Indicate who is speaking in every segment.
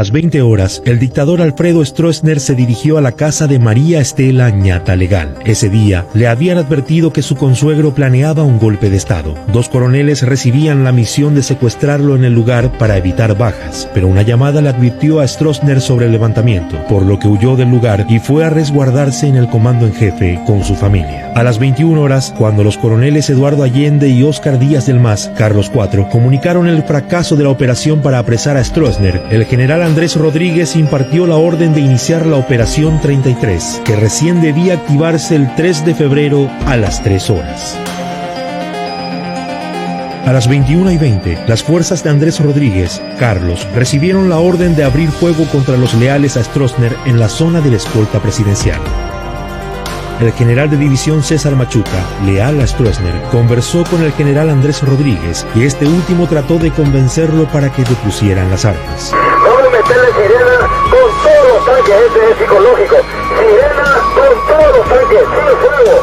Speaker 1: A las 20 horas, el dictador Alfredo Stroessner se dirigió a la casa de María Estela Ñata Legal. Ese día, le habían advertido que su consuegro planeaba un golpe de estado. 2 coroneles recibían la misión de secuestrarlo en el lugar para evitar bajas, pero una llamada le advirtió a Stroessner sobre el levantamiento, por lo que huyó del lugar y fue a resguardarse en el comando en jefe con su familia. A las 21 horas, cuando los coroneles Eduardo Allende y Óscar Díaz del Mas, Carlos IV, comunicaron el fracaso de la operación para apresar a Stroessner, el general Andrés Rodríguez impartió la orden de iniciar la Operación 33, que recién debía activarse el 3 de febrero a las 3 horas. A las 21:20, las fuerzas de Andrés Rodríguez, Carlos, recibieron la orden de abrir fuego contra los leales a Stroessner en la zona de la escolta presidencial. El general de división César Machuca, leal a Stroessner, conversó con el general Andrés Rodríguez y este último trató de convencerlo para que depusieran las armas.
Speaker 2: Meterle sirena con todos los tanques, ese es psicológico. Sirena con todos los tanques, sin fuego.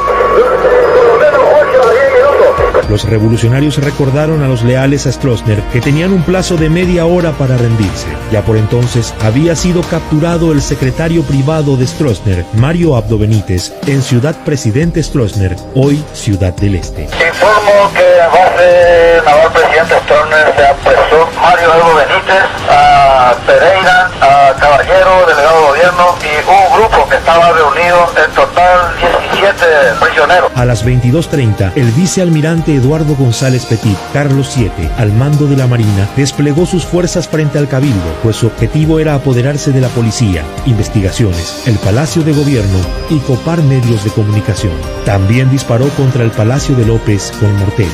Speaker 2: Por lo menos 8 a 10 minutos.
Speaker 1: Los revolucionarios recordaron a los leales a Stroessner que tenían un plazo de media hora para rendirse. Ya por entonces había sido capturado el secretario privado de Stroessner, Mario Abdo Benítez, en Ciudad Presidente Stroessner, hoy Ciudad del Este.
Speaker 2: Informo que a base naval presidente Stroessner se apresó Mario Abdo Benítez, a Pereira, a Caballero, delegado de gobierno y un grupo que estaba reunido, en total 17 prisioneros.
Speaker 1: A las 22:30, el vicealmirante Eduardo González Petit, Carlos VII, al mando de la Marina, desplegó sus fuerzas frente al Cabildo, pues su objetivo era apoderarse de la policía, investigaciones, el Palacio de Gobierno y copar medios de comunicación. También disparó contra el Palacio de López con morteros.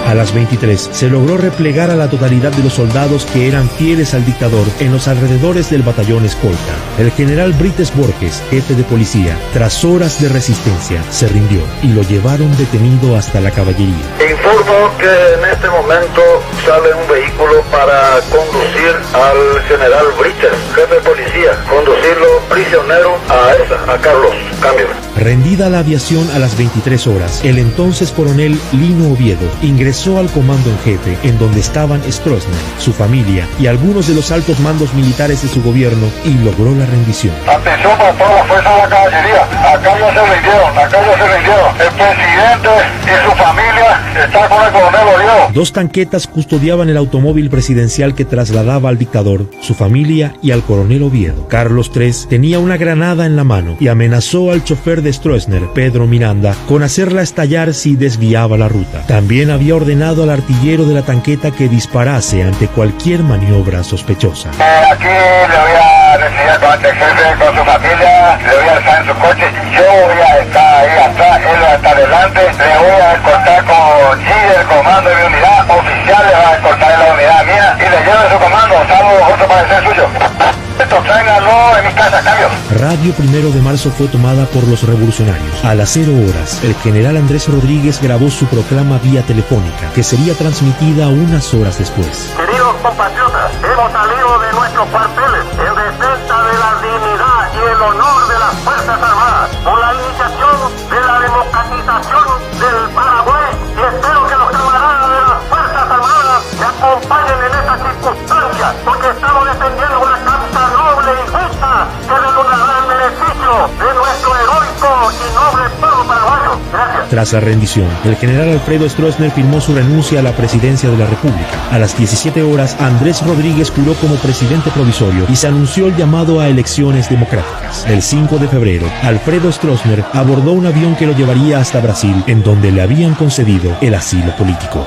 Speaker 1: A las 23 se logró replegar a la totalidad de los soldados que eran fieles al dictador en los alrededores del batallón escolta. El general Brites Borges, jefe de policía, tras horas de resistencia, se rindió y lo llevaron detenido hasta la caballería.
Speaker 2: Informo que en este momento sale un vehículo para conducir al general Brites, jefe de policía, conducirlo prisionero a Carlos. Cambio.
Speaker 1: Rendida la aviación a las 23 horas, el entonces coronel Lino Oviedo ingresó al comando en jefe, en donde estaban Stroessner, su familia y algunos de los altos mandos militares de su gobierno, y logró la rendición.
Speaker 2: Atención para todas las fuerzas de la caballería. Acá ya se rindieron. El presidente y su familia están con el coronel Oviedo.
Speaker 1: 2 tanquetas custodiaban el automóvil presidencial que trasladaba al dictador, su familia y al coronel Oviedo. Carlos III tenía una granada en la mano y amenazó al chofer de Stroessner, Pedro Miranda, con hacerla estallar si desviaba la ruta. También había ordenado al artillero de la tanqueta que disparase ante cualquier maniobra sospechosa.
Speaker 2: Aquí le voy a recibir con el jefe, con su familia, le voy a estar en su coche, yo voy a estar ahí atrás, él va a estar delante, le voy a escoltar con G del comando de mi unidad, oficial le va a escoltar en la unidad mía y le llevo su comando, salvo otro parecer suyo. Tráiganlo en mi casa, cambio.
Speaker 1: Radio 1 de marzo fue tomada por los revolucionarios. A las 0 horas, el general Andrés Rodríguez grabó su proclama vía telefónica, que sería transmitida unas horas después.
Speaker 2: Queridos compatriotas, hemos salido de nuestros cuarteles en defensa de la dignidad y el honor de las Fuerzas Armadas, por la iniciación de la democratización del Paraguay, y espero que los camaradas de las Fuerzas Armadas me acompañen en esas circunstancias, porque estamos defendiendo una causa noble y justa que redundará en beneficio de nuestro heroico y noble pueblo paraguayo. Gracias.
Speaker 1: Tras la rendición, el general Alfredo Stroessner firmó su renuncia a la presidencia de la República. A las 17 horas, Andrés Rodríguez juró como presidente provisorio y se anunció el llamado a elecciones democráticas. El 5 de febrero, Alfredo Stroessner abordó un avión que lo llevaría hasta Brasil, en donde le habían concedido el asilo político.